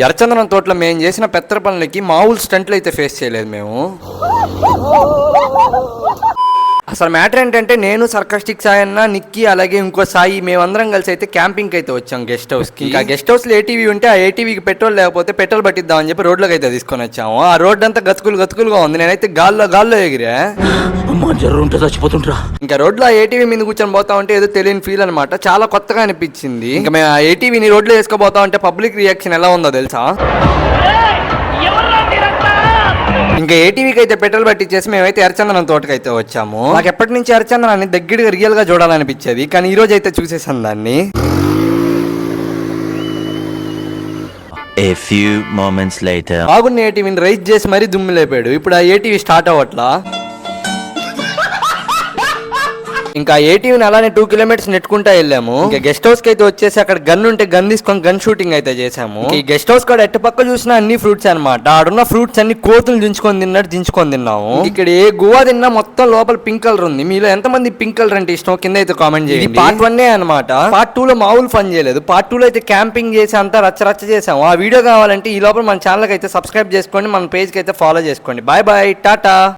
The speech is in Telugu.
ఎర్రచందనం తోటలో మేము చేసిన పెత్తర పనులకి మామూలు స్టంట్లు అయితే ఫేస్ చేయలేదు మేము. అసలు మ్యాటర్ ఏంటంటే నేను సర్కాస్టిక్ సాయి అన్న, నిక్కీ, అలాగే ఇంకో సాయి మేమందరం కలిసి అయితే క్యాంపింగ్ అయితే వచ్చాం గెస్ట్ హౌస్ కి. ఇంకా గెస్ట్ హౌస్ లో ఏటీవీ ఉంటే ఆ ఏటీవీకి పెట్రోల్ లేకపోతే పెట్రోల్ పట్టిద్దామని చెప్పి రోడ్లోకి అయితే తీసుకొని వచ్చాము. ఆ రోడ్ అంతా గతుకులుగా ఉంది. నేనైతే గాల్లో ఎగిరా. ఇంకా రోడ్లో ఆ ఏటీవీ మీద కూర్చొని పోతా ఉంటే ఏదో తెలియని ఫీల్ అనమాట. చాలా కొత్తగా అనిపించింది. ఇంకా మేము ఆ ఏటీవీని రోడ్లో వేసుకోబోతా ఉంటే పబ్లిక్ రియాక్షన్ ఎలా ఉందో తెలుసా? ఇంకా ఏటీవీకి అయితే పెట్రోల్ పట్టించేసి మేమైతే ఎర్రచందనం తోటకైతే వచ్చాము. నాకు ఎప్పటి నుంచి ఎర్రచందనాన్ని దగ్గరగా రియల్ గా చూడాలనిపించేది, కానీ ఈ రోజు అయితే చూసేసాను దాన్ని. A few moments later. బాగున్న ఏటీవీని రైజ్ చేసి మరీ దుమ్ము లేపాడు. ఇప్పుడు ఆ ఏటీవీ స్టార్ట్ అవ్వట్లా. ఇంకా ఏటీవీని అలానే 2 కిలోమీటర్స్ నెట్టుకుంటా వెళ్ళాము. ఇంకా గెస్ట్ హౌస్ కి అయితే వచ్చేసి అక్కడ గన్ ఉంటే గన్ తీసుకొని గన్ షూటింగ్ అయితే చేసాము. ఈ గెస్ట్ హౌస్ కూడా ఎట్టు పక్క చూసినా అన్ని ఫ్రూట్స్ అనమాట. ఆడున్న ఫ్రూట్స్ అన్ని కోతులు దించుకొని తిన్నాము. ఇక్కడ ఏ గువా తిన్నా మొత్తం లోపల పింక్ కలర్ ఉంది. మీలో ఎంతమంది పింక్ కలర్ అంటే ఇష్టం కింద అయితే కామెంట్ చేయండి. పార్ట్ 1 అనమాట. పార్ట్ 2 లో మామూలు ఫన్ చేయలేదు. పార్ట్ 2 లో అయితే క్యాంపింగ్ చేసి అంతా రచ్చ చేసాము. ఆ వీడియో కావాలంటే ఈ లోపల మన ఛానల్ కి అయితే సబ్స్క్రైబ్ చేసుకోండి, మన పేజ్ కి అయితే ఫాలో చేసుకోండి. బాయ్ టాటా.